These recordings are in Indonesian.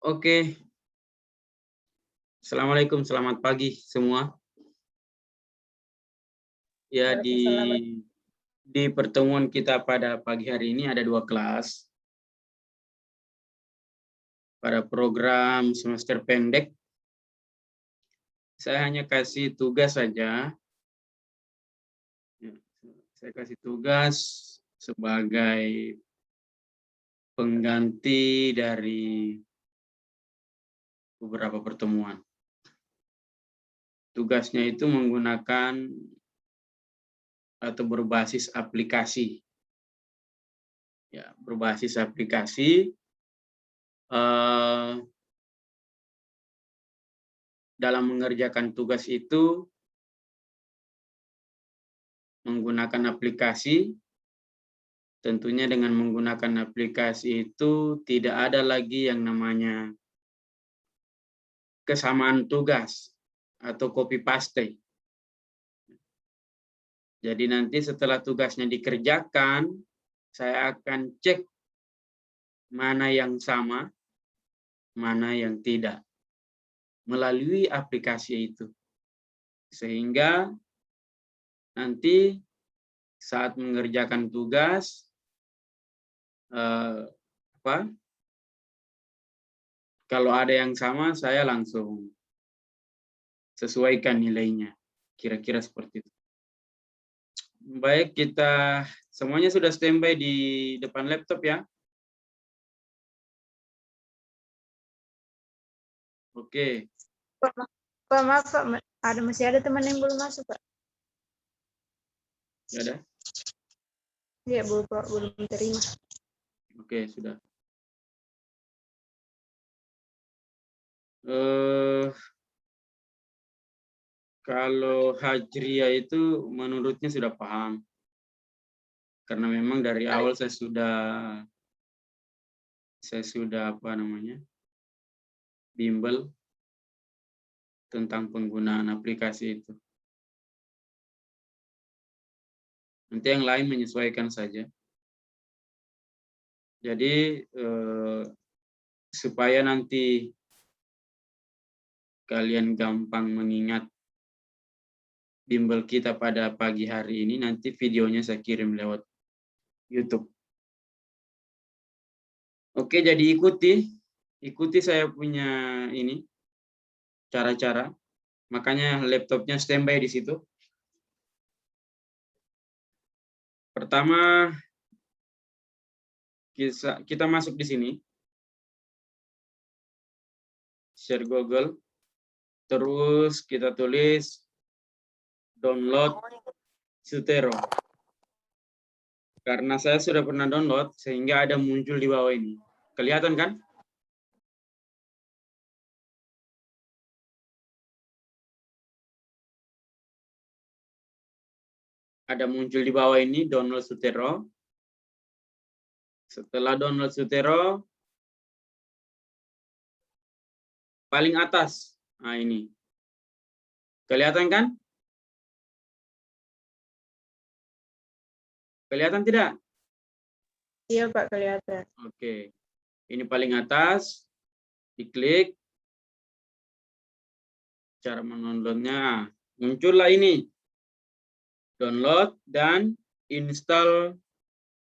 Oke. Assalamualaikum, selamat pagi semua. Ya, di pertemuan kita pada pagi hari ini ada 2 kelas. Pada program semester pendek, saya hanya kasih tugas saja. Ya, saya kasih tugas sebagai pengganti dari beberapa pertemuan. Tugasnya itu menggunakan atau berbasis aplikasi. Ya, berbasis aplikasi dalam mengerjakan tugas itu menggunakan aplikasi. Tentunya dengan menggunakan aplikasi itu tidak ada lagi yang namanya kesamaan tugas atau copy paste. Jadi nanti setelah tugasnya dikerjakan, saya akan cek mana yang sama, mana yang tidak, melalui aplikasi itu. Sehingga nanti saat mengerjakan tugas, kalau ada yang sama, saya langsung sesuaikan nilainya. Kira-kira seperti itu. Baik, kita semuanya sudah standby di depan laptop ya. Oke. Pak, maaf Pak, masih ada teman yang belum masuk Pak. Tidak ada? Iya, belum terima. Oke, sudah. Kalau Hajriah itu menurutnya sudah paham. Karena memang dari awal saya sudah bimbel tentang penggunaan aplikasi itu. Nanti yang lain menyesuaikan saja. Jadi supaya nanti kalian gampang mengingat bimbel kita pada pagi hari ini, nanti videonya saya kirim lewat YouTube. Oke, jadi ikuti saya punya ini cara-cara. Makanya laptopnya standby di situ. Pertama, kita masuk di sini. Share Google. Terus kita tulis download Zotero. Karena saya sudah pernah download, sehingga ada muncul di bawah ini. Kelihatan kan? Ada muncul di bawah ini, download Zotero. Setelah download Zotero, paling atas. Nah, ini. Kelihatan kan? Kelihatan tidak? Iya Pak, kelihatan. Oke. Ini paling atas. Diklik. Cara mendownloadnya. Muncullah ini. Download dan install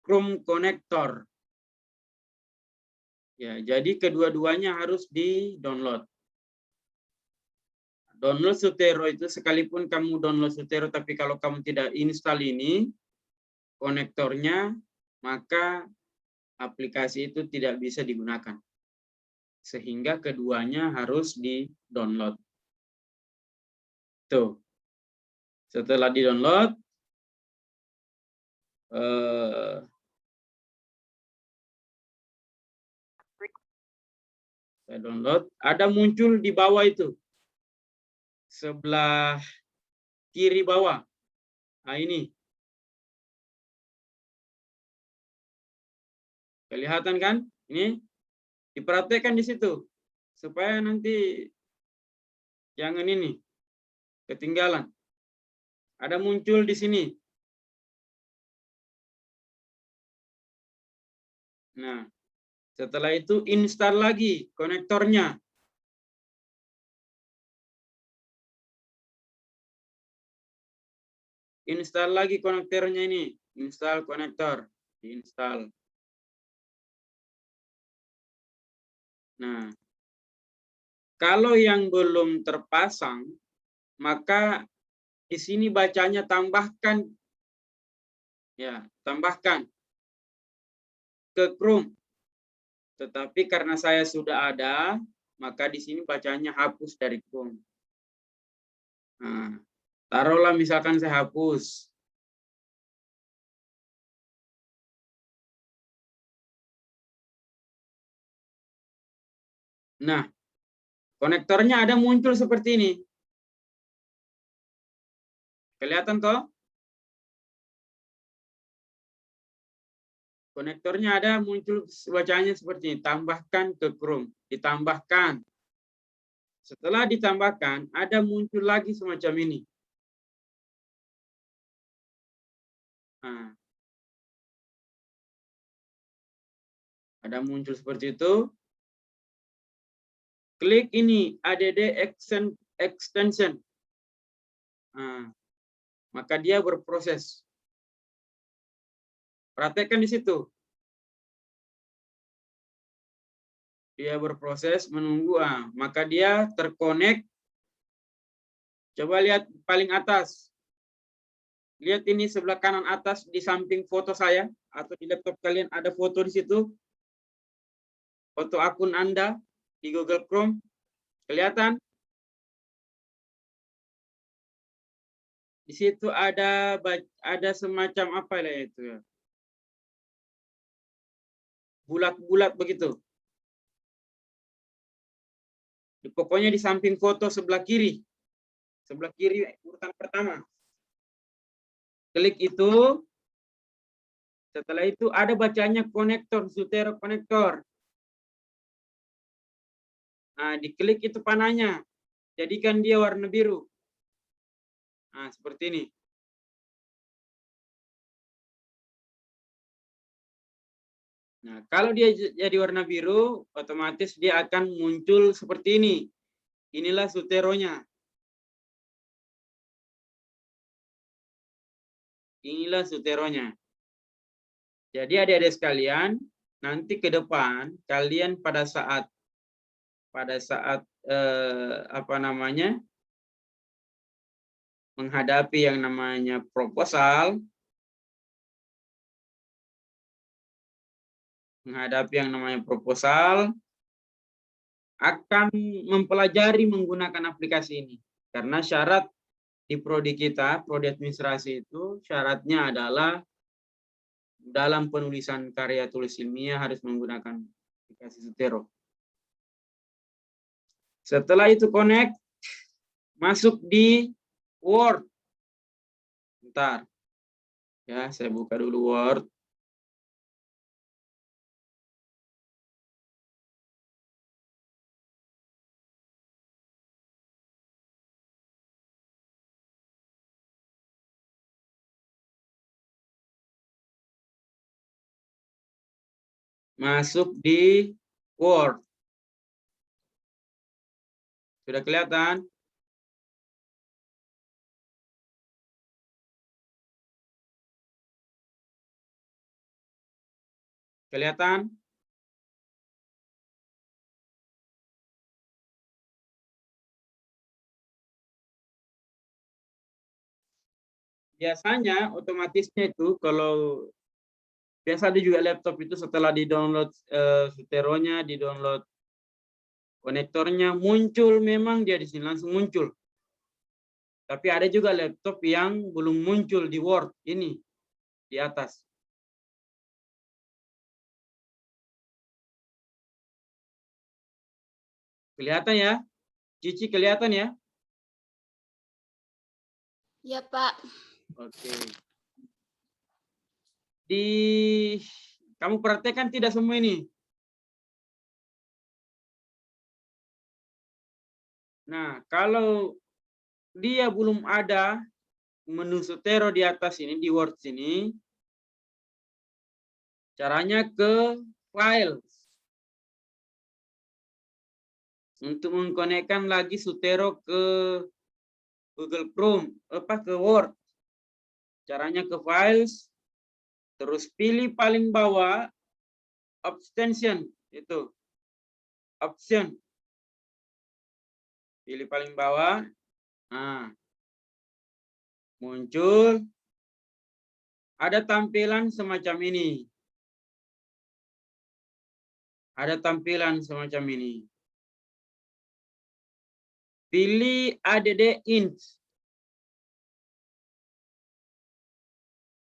Chrome Connector. Ya, jadi kedua-duanya harus di-download. Download Zotero itu, sekalipun kamu download Zotero, tapi kalau kamu tidak install ini, konektornya, maka aplikasi itu tidak bisa digunakan. Sehingga keduanya harus di-download. Tuh. Setelah di-download, saya download, ada muncul di bawah itu. Sebelah kiri bawah. Nah, ini. Kelihatan kan? Ini diperhatikan di situ. Supaya nanti jangan ini ketinggalan. Ada muncul di sini. Nah, Setelah itu install lagi konektornya. Install lagi konektornya ini. Install konektor. Install. Nah, kalau yang belum terpasang, maka di sini bacanya tambahkan. Ya, tambahkan ke Chrome. Tetapi karena saya sudah ada, maka di sini bacanya hapus dari Chrome. Nah, taruhlah misalkan saya hapus. Nah, konektornya ada muncul seperti ini. Kelihatan toh? Konektornya ada muncul bacanya seperti ini. Tambahkan ke Chrome. Ditambahkan. Setelah ditambahkan, ada muncul lagi semacam ini. Nah, ada muncul seperti itu. Klik ini, add extension. Nah, maka dia berproses. Perhatikan di situ. Dia berproses menunggu, maka dia terkonek. Coba lihat paling atas. Lihat ini sebelah kanan atas di samping foto saya atau di laptop kalian ada foto di situ. Foto akun Anda di Google Chrome. Kelihatan? Di situ ada semacam apa ya itu ya? Bulat-bulat begitu. Pokoknya di samping foto sebelah kiri. Sebelah kiri urutan pertama. Klik itu. Setelah itu ada bacanya konektor, Zotero konektor. Nah, diklik itu panahnya. Jadikan dia warna biru. Nah, seperti ini. Nah, kalau dia jadi warna biru, otomatis dia akan muncul seperti ini. Inilah Zoteronya. Inilah Zoteronya. Jadi adik-adik sekalian, nanti ke depan kalian pada saat menghadapi yang namanya proposal, akan mempelajari menggunakan aplikasi ini. Karena syarat di prodi kita, prodi administrasi itu syaratnya adalah dalam penulisan karya tulis ilmiah harus menggunakan aplikasi Zotero. Setelah itu connect, masuk di Word. Bentar. Ya, saya buka dulu Word. Masuk di Word. Sudah kelihatan? Kelihatan? Biasanya otomatisnya itu kalau biasa ada juga laptop itu setelah di-download Zoteronya, di-download konektornya, muncul memang dia di sini langsung muncul. Tapi ada juga laptop yang belum muncul di Word ini di atas. Kelihatan ya? Cici kelihatan ya? Ya, Pak. Oke. Kamu perhatikan tidak semua ini? Nah, kalau dia belum ada menu Zotero di atas ini, di Word sini, caranya ke File. untuk mengkonekkan lagi Sutero ke Google Chrome, ke Word. Caranya ke Files, terus pilih paling bawah Extension, itu Option. Pilih paling bawah. Nah, muncul ada tampilan semacam ini. Ada tampilan semacam ini. Pilih add int.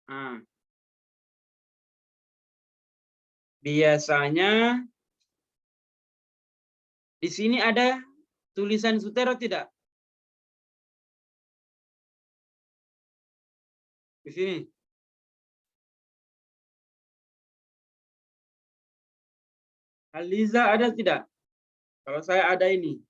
Nah, biasanya di sini ada tulisan Sutero tidak? Di sini. Aliza ada tidak? Kalau saya ada ini.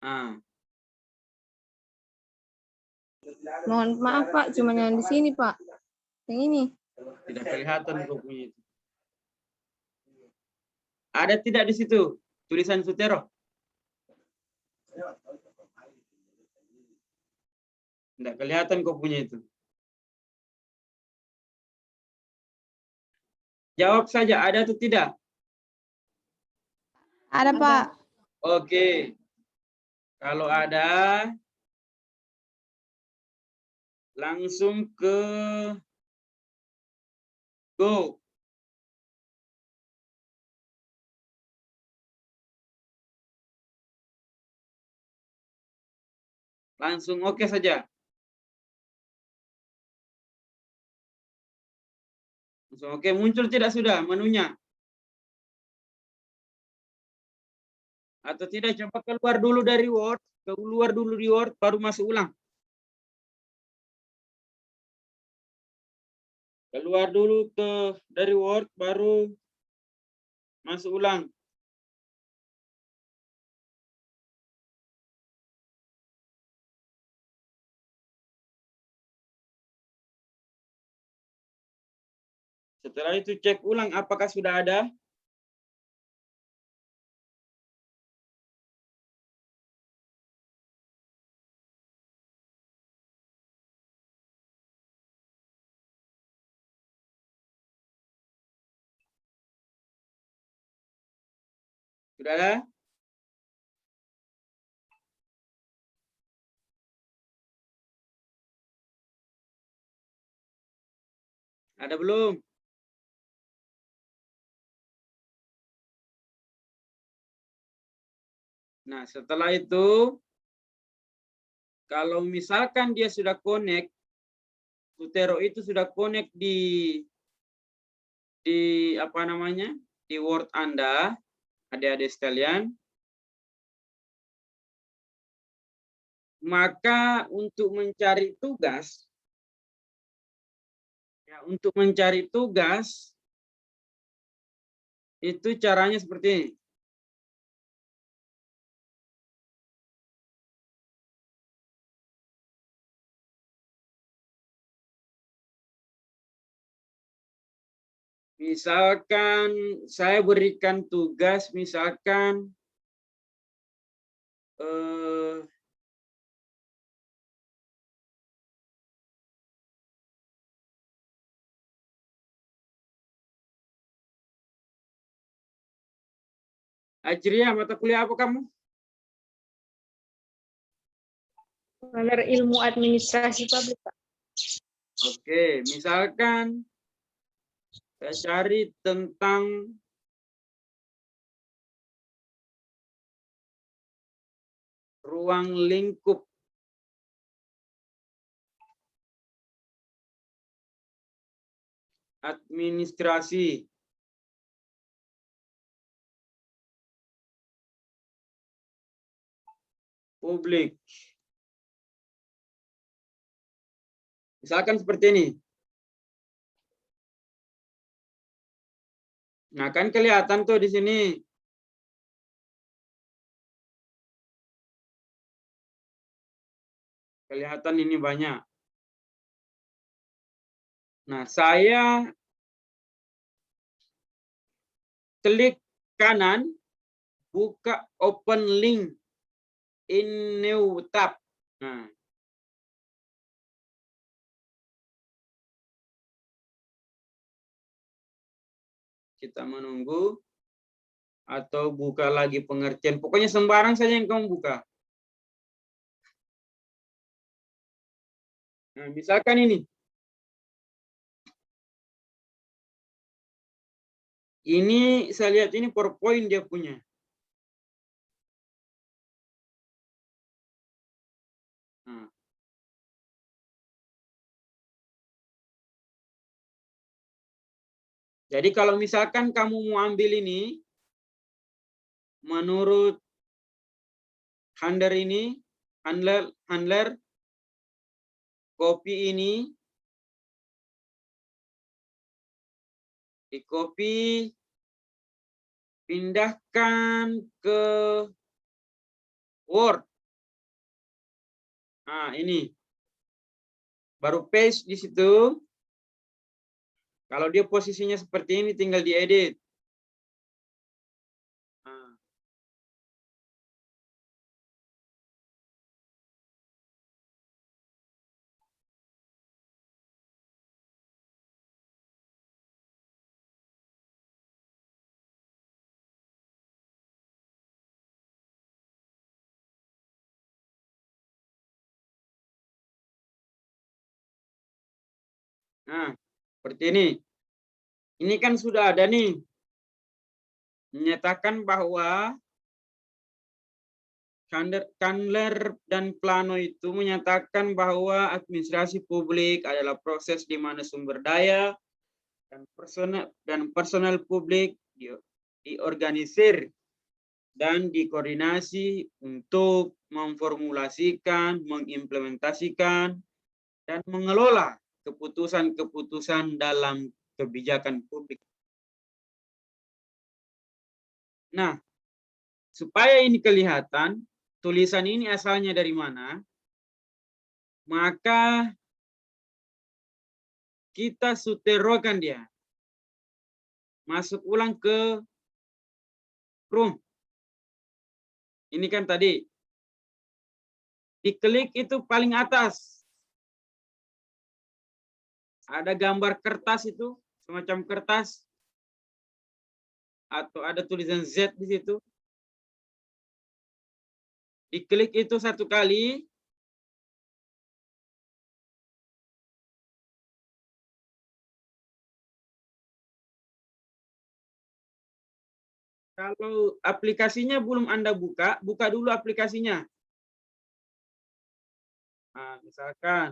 Ah, Mohon maaf Pak, cuma yang di sini Pak. Yang ini. tidak kelihatan kok punya itu. Ada tidak di situ tulisan Sutero? Tidak kelihatan kok punya itu. Jawab saja, ada atau tidak? Ada Pak. Oke. Kalau ada, langsung ke Go. Langsung oke saja. Langsung oke, muncul tidak sudah menunya? Atau tidak, coba keluar dulu dari Word, keluar dulu di Word, baru masuk ulang. Keluar dulu dari Word, baru masuk ulang. Setelah itu cek ulang apakah sudah ada. Sudah ada? Ada belum? Nah, setelah itu, kalau misalkan dia sudah connect, Sutero itu sudah connect di apa namanya, di Word Anda, adik-adik sekalian, maka untuk mencari tugas, itu caranya seperti ini. Misalkan saya berikan tugas, misalkan Ajriah, mata kuliah apa kamu? Belajar ilmu administrasi publik Pak. Oke, misalkan saya cari tentang ruang lingkup administrasi. Publik. Misalkan seperti ini. Nah, kan kelihatan tuh di sini. Kelihatan ini banyak. Nah, saya klik kanan, buka open link in new tab. Nah, kita menunggu atau buka lagi pengertian. Pokoknya sembarang saja yang kamu buka. Nah, misalkan ini. Ini saya lihat ini PowerPoint dia punya. Nah. Jadi kalau misalkan kamu mau ambil ini, menurut handler copy ini, di copy, pindahkan ke Word. Nah, ini. Baru paste di situ. Kalau dia posisinya seperti ini, tinggal diedit. Nah. Nah, seperti ini. Ini kan sudah ada nih. Menyatakan bahwa Candler dan Plano itu menyatakan bahwa administrasi publik adalah proses di mana sumber daya dan personel publik diorganisir dan dikoordinasi untuk memformulasikan, mengimplementasikan, dan mengelola keputusan-keputusan dalam kebijakan publik. Nah, supaya ini kelihatan, tulisan ini asalnya dari mana, maka kita suterokan dia. Masuk ulang ke Chrome. Ini kan tadi. Diklik itu paling atas. Ada gambar kertas itu, semacam kertas. Atau ada tulisan Z di situ. Diklik itu satu kali. Kalau aplikasinya belum Anda buka, buka dulu aplikasinya. Nah, misalkan.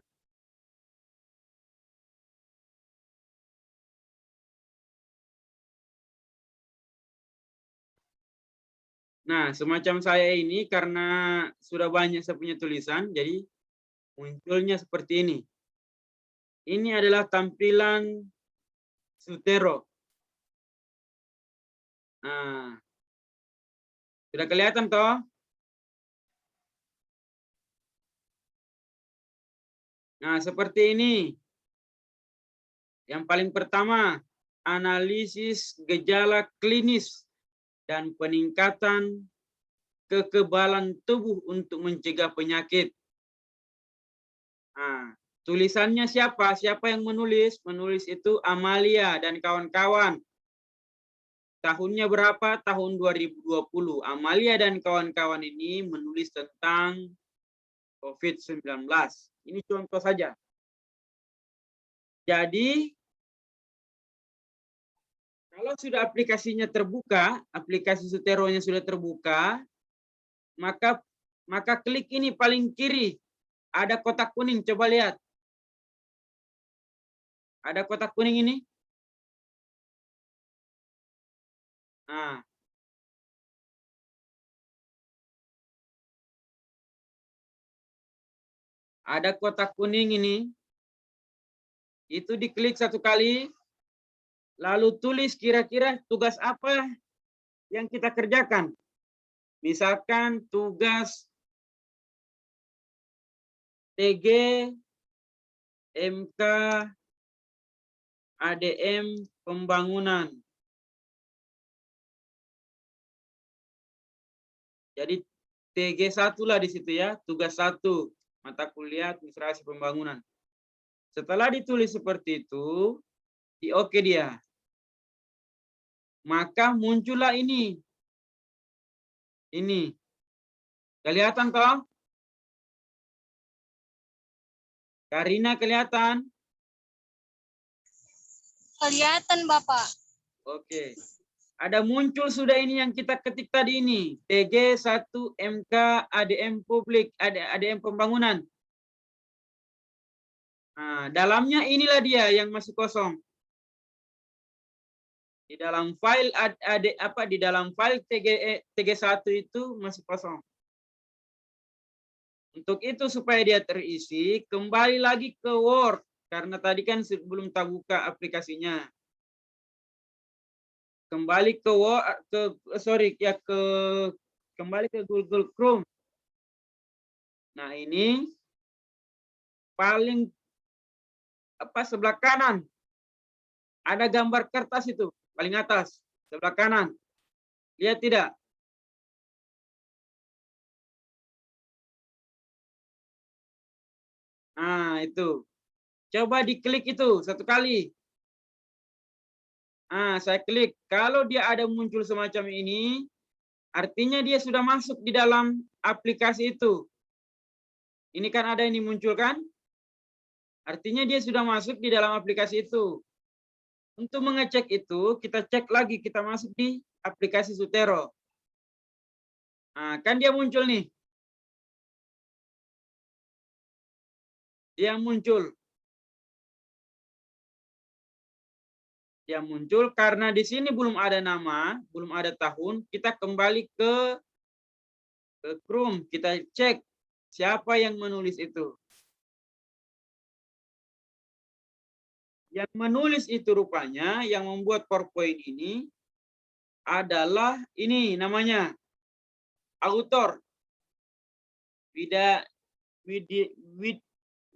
Nah, semacam saya ini karena sudah banyak saya punya tulisan, jadi munculnya seperti ini. Ini adalah tampilan Sutero. Nah, sudah kelihatan toh? Nah, seperti ini. Yang paling pertama, analisis gejala klinis dan peningkatan kekebalan tubuh untuk mencegah penyakit. Nah, tulisannya siapa? Siapa yang menulis? Menulis itu Amalia dan kawan-kawan. Tahunnya berapa? Tahun 2020. Amalia dan kawan-kawan ini menulis tentang COVID-19. Ini contoh saja. Jadi, kalau sudah aplikasinya terbuka, aplikasi Sutero-nya sudah terbuka, maka klik ini paling kiri. Ada kotak kuning, coba lihat. Ada kotak kuning ini. Nah, ada kotak kuning ini. Itu diklik satu kali, lalu tulis kira-kira tugas apa yang kita kerjakan. Misalkan tugas TG, MK, ADM pembangunan. Jadi TG1 lah di situ ya, tugas 1, mata kuliah administrasi pembangunan. Setelah ditulis seperti itu, di oke dia. Maka muncullah ini. Ini. Kelihatan toh? Karina kelihatan? Kelihatan, Bapak. Oke. Ada muncul sudah ini yang kita ketik tadi ini. TG1 MK ADM publik, ADM pembangunan. Nah, dalamnya inilah dia yang masih kosong. Di dalam file di dalam file TG1 itu masih kosong. Untuk itu supaya dia terisi, kembali lagi ke Word karena tadi kan sebelum kita buka aplikasinya. Kembali ke kembali ke Google Chrome. Nah, ini paling sebelah kanan. Ada gambar kertas itu, paling atas, sebelah kanan. Lihat tidak? Nah, itu. Coba diklik itu satu kali. Nah, saya klik. Kalau dia ada muncul semacam ini, artinya dia sudah masuk di dalam aplikasi itu. Ini kan ada ini muncul kan? Artinya dia sudah masuk di dalam aplikasi itu. Untuk mengecek itu, kita cek lagi, kita masuk di aplikasi Zotero. Nah, kan dia muncul nih. Dia muncul. Dia muncul karena di sini belum ada nama, belum ada tahun, kita kembali ke Chrome, kita cek siapa yang menulis itu. Yang menulis itu rupanya, yang membuat PowerPoint ini adalah ini namanya, autor.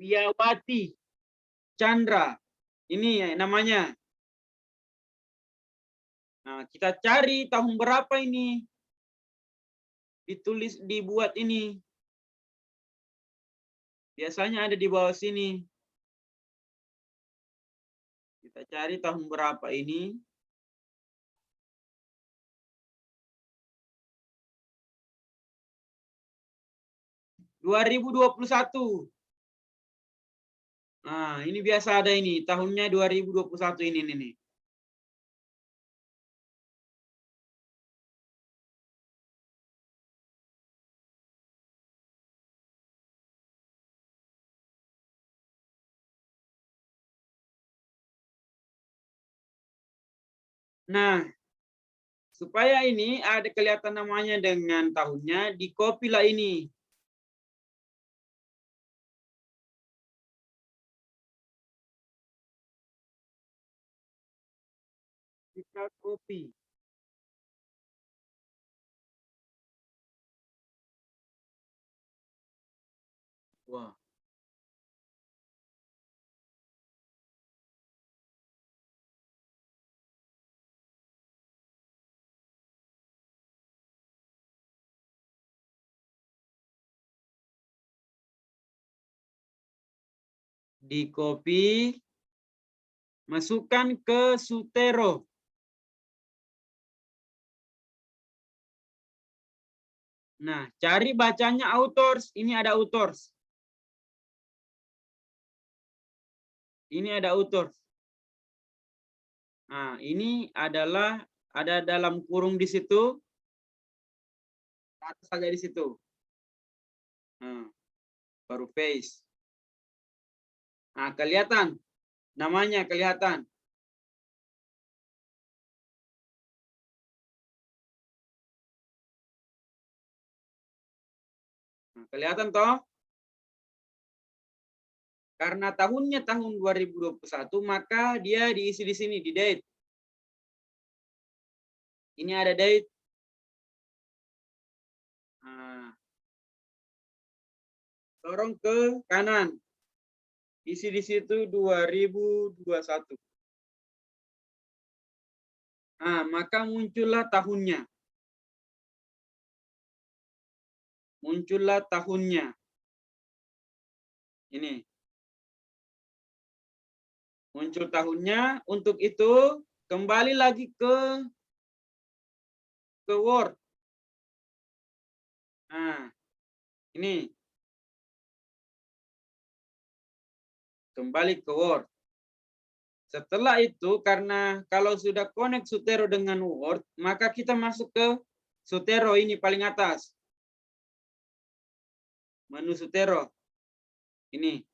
Widyawati Chandra. Ini namanya. Nah, kita cari tahun berapa ini dibuat ini. Biasanya ada di bawah sini. Kita cari tahun berapa ini. (2021). Nah, ini biasa ada ini, tahunnya 2021 ini nih. Nah, supaya ini ada kelihatan namanya dengan tahunnya, di-copy lah ini. Kita copy. Wah. Di-copy, masukkan ke Zotero. Nah, cari bacanya authors. Ini ada authors. Ini ada authors. Nah, ini adalah ada dalam kurung di situ. Atas saja di situ. Nah, baru paste. Nah, kelihatan. Namanya kelihatan. Nah, kelihatan toh? Karena tahunnya tahun 2021, maka dia diisi di sini, di date. Ini ada date. Nah, dorong ke kanan. Isi di situ 2021. Nah, maka muncullah tahunnya. Muncullah tahunnya. Ini. Muncul tahunnya. Untuk itu kembali lagi ke Word. Nah, ini. Kembali ke Word. Setelah itu, karena kalau sudah connect Zotero dengan Word, maka kita masuk ke Zotero ini paling atas. Menu Zotero. Ini.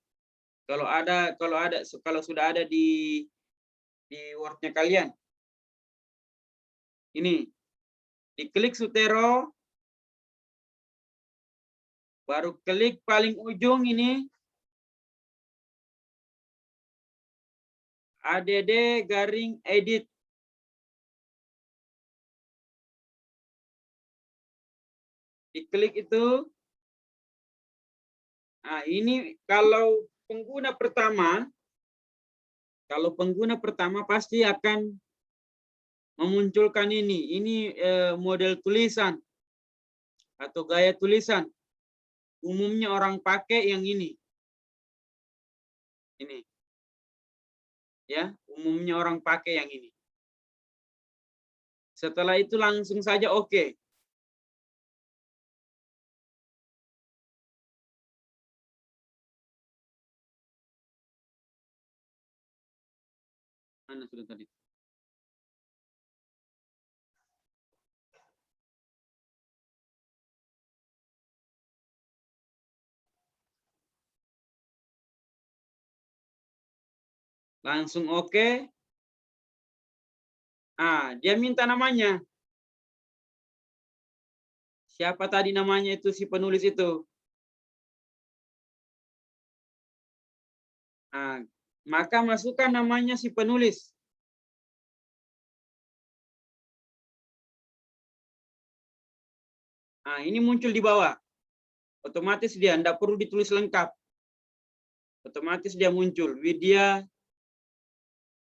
Kalau sudah ada di Word-nya kalian. Ini. Diklik Zotero. Baru klik paling ujung ini. ADD garing edit. Diklik itu. Nah, ini kalau pengguna pertama pasti akan memunculkan ini. Ini model tulisan atau gaya tulisan. Umumnya orang pakai yang ini. Ini. Ya, umumnya orang pakai yang ini. Setelah itu langsung saja oke. Mana sudah tadi? Langsung oke. Dia minta namanya. Siapa tadi namanya itu si penulis itu? Maka masukkan namanya si penulis. Ini muncul di bawah. Otomatis dia tidak perlu ditulis lengkap. Otomatis dia muncul.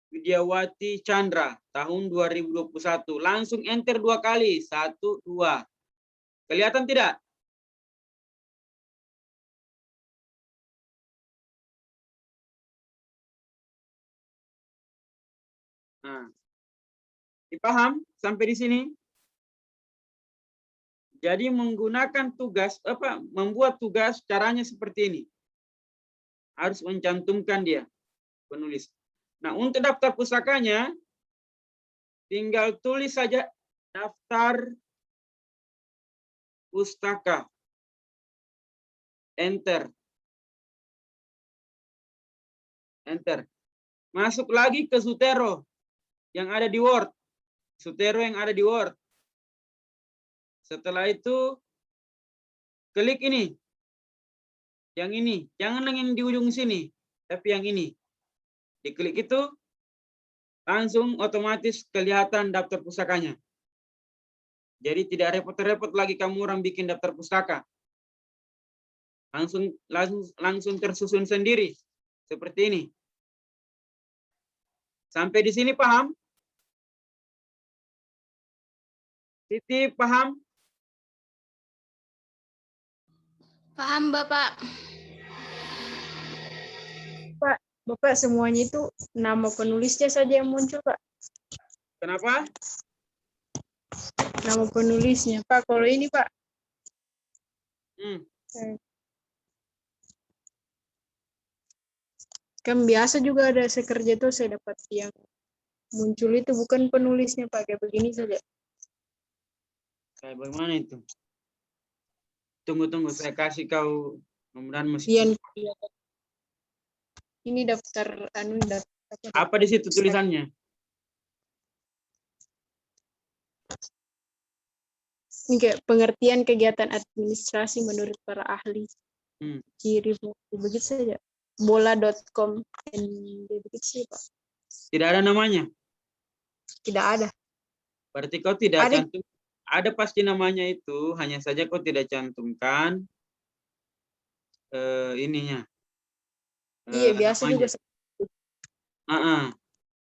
Widiawati Chandra tahun 2021. Langsung enter 2 kali. 1, 2. Kelihatan tidak? Dipaham sampai di sini? Jadi menggunakan membuat tugas caranya seperti ini. Harus mencantumkan dia penulis. Nah, untuk daftar pusakanya tinggal tulis saja daftar pustaka. Enter. Enter. Masuk lagi ke Zotero yang ada di Word. Zotero yang ada di Word. Setelah itu klik ini. Yang ini, jangan yang di ujung sini, tapi yang ini. Diklik itu langsung otomatis kelihatan daftar pusakanya. Jadi tidak repot-repot lagi kamu orang bikin daftar pustaka. Langsung tersusun sendiri seperti ini. Sampai di sini paham? Siti paham? Paham, Bapak. Pak, Bapak semuanya itu nama penulisnya saja yang muncul, Pak. Kenapa? Nama penulisnya, Pak. Kalau ini, Pak. Kan biasa juga ada sekerja tuh saya dapat yang muncul itu bukan penulisnya, Pak. Kayak begini saja. Kayak bagaimana itu? Tunggu, saya kasih kau mudah-mudahan masih. Ini daftar apa di situ tulisannya? Ini kayak pengertian kegiatan administrasi menurut para ahli. Ciri begitu saja. Bola.com begitu sih, Pak. Tidak ada namanya? Tidak ada. Berarti kau tidak cantum. Ada pasti namanya itu, hanya saja kau tidak cantumkan ininya. Iya, biasa namanya. Juga.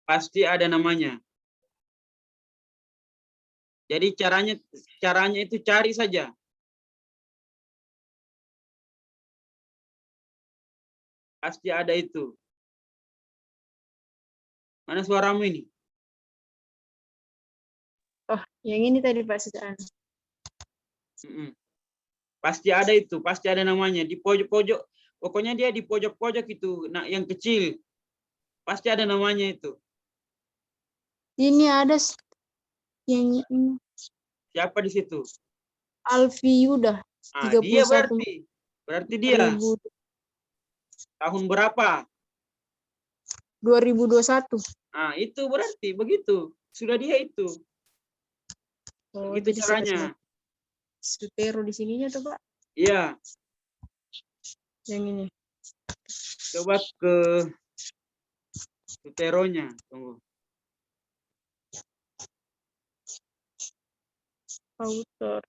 Pasti ada namanya. Jadi caranya itu cari saja. Pasti ada itu. Mana suaramu ini? Oh, yang ini tadi Pak Sejaan. Pasti ada itu, pasti ada namanya di pojok-pojok. Pokoknya dia di pojok-pojok itu, nah yang kecil. Pasti ada namanya itu. Ini ada yang ini. Siapa di situ? Alfi Yuda. Dia berarti dia. 2000. Tahun berapa? 2021. Itu berarti begitu. Sudah dia itu. Oh, begitu caranya. Sutero di sininya tuh, Pak. Iya. Yang ini. Coba ke Suteronya. Tunggu. Author.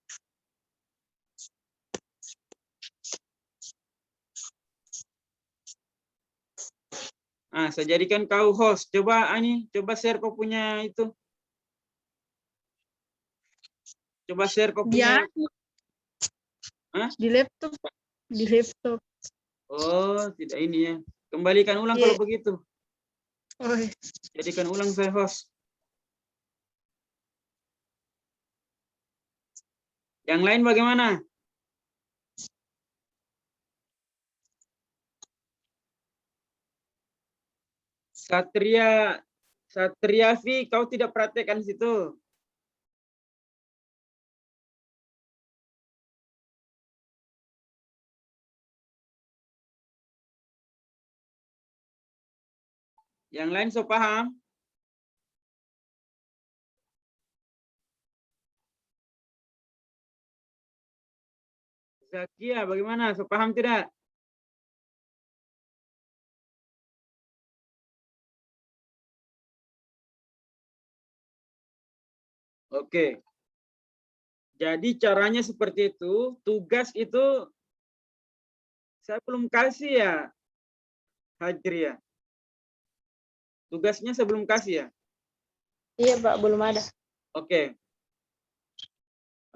Saya jadikan kau host. Coba coba share kau punya itu. Coba share kau punya. Di laptop, Pak. Di laptop. Oh, tidak ini ya. Kembalikan ulang kalau begitu. Oh. Jadikan ulang saya host. Yang lain bagaimana? Satria V, kau tidak praktekkan situ. Yang lain so paham? Zakia, bagaimana? So paham tidak? Oke. Jadi caranya seperti itu. Tugas itu saya belum kasih ya, Hajria. Tugasnya saya belum kasih ya? Iya, Pak, belum ada. Oke.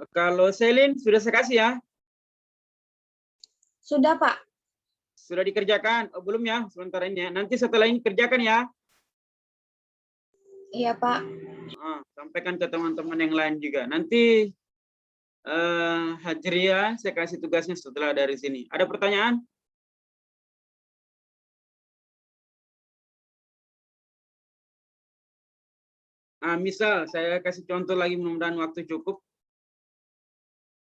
Kalau Selin, sudah saya kasih ya? Sudah, Pak. Sudah dikerjakan? Oh, belum ya, sementara ini ya. Nanti setelah ini kerjakan ya. Iya, Pak. Sampaikan ke teman-teman yang lain juga. Nanti Hajria, saya kasih tugasnya setelah dari sini. Ada pertanyaan? Misal, saya kasih contoh lagi, mudah-mudahan waktu cukup.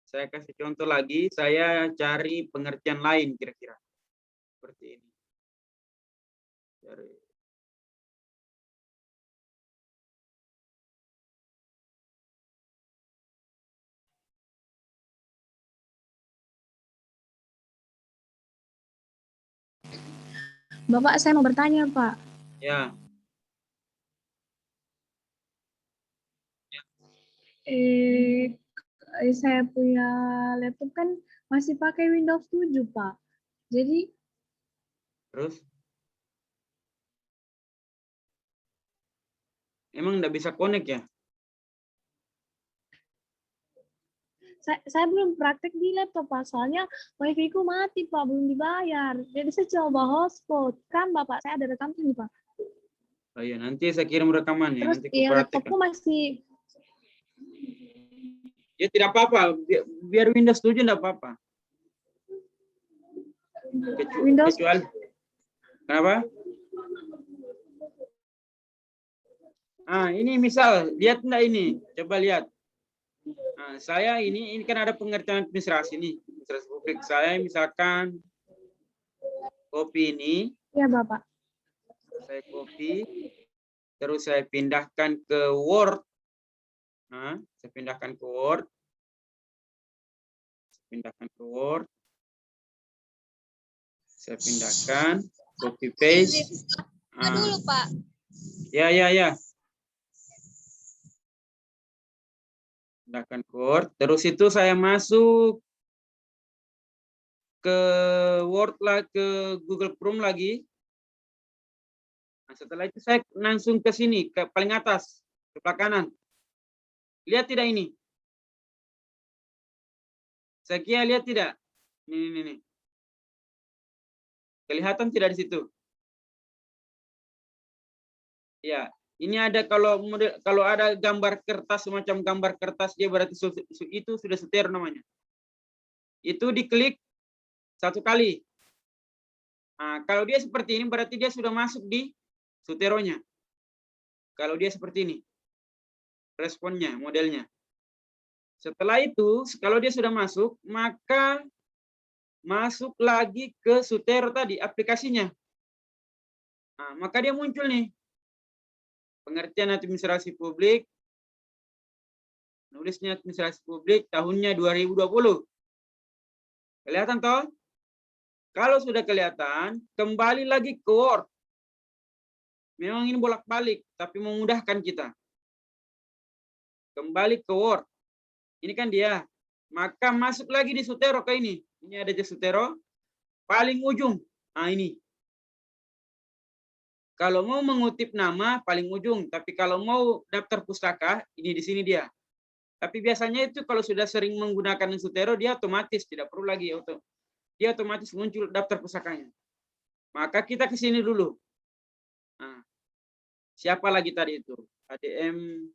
Saya kasih contoh lagi, saya cari pengertian lain kira-kira. Seperti ini. Cari. Bapak, saya mau bertanya, Pak. Ya. Saya punya laptop kan masih pakai Windows 7, Pak. Jadi Terus? Emang nggak bisa connect ya? Saya belum praktek di laptop, Pak. Soalnya wifi ku mati, Pak. Belum dibayar. Jadi saya coba hotspot. Kan Bapak, saya ada rekam ini, Pak. Oh iya, nanti saya kirim rekamannya. Terus nanti ya, laptopku masih... Ya tidak apa-apa. Biar Windows 7 tidak apa-apa. Kecuali. Kenapa? Ini misal. Lihat enggak ini? Coba lihat. Saya ini kan ada pengertian administrasi nih, administrasi publik. Saya misalkan copy ini. Ya, Bapak. Saya copy, terus saya pindahkan ke Word. Saya pindahkan ke Word. Saya pindahkan, copy paste. Dulu, Pak. Ya. Pindahkan ke Word. Terus itu saya masuk ke Word lah, ke Google Chrome lagi. Setelah itu saya langsung ke sini, ke paling atas, sebelah kanan. Lihat tidak ini? Zakia, lihat tidak? Ini. Kelihatan tidak di situ? Ya, ini ada kalau model, kalau ada gambar kertas semacam gambar kertas, dia berarti itu sudah Sutero namanya. Itu diklik 1 kali. Nah, kalau dia seperti ini berarti dia sudah masuk di Suteronya. Kalau dia seperti ini, responnya, modelnya. Setelah itu, kalau dia sudah masuk, maka masuk lagi ke Sutero tadi, aplikasinya. Nah, maka dia muncul nih. Pengertian administrasi publik, nulisnya administrasi publik, tahunnya 2020. Kelihatan toh? Kalau sudah kelihatan, kembali lagi ke Word. Memang ini bolak-balik, tapi memudahkan kita. Kembali ke Word. Ini kan dia. Maka masuk lagi di Sutero ke ini. Ini ada di Sutero. Paling ujung. Nah ini. Kalau mau mengutip nama, paling ujung. Tapi kalau mau daftar pustaka, ini di sini dia. Tapi biasanya itu kalau sudah sering menggunakan Sutero, dia otomatis. Tidak perlu lagi. Dia otomatis muncul daftar pustakanya. Maka kita ke sini dulu. Nah, siapa lagi tadi itu? ADM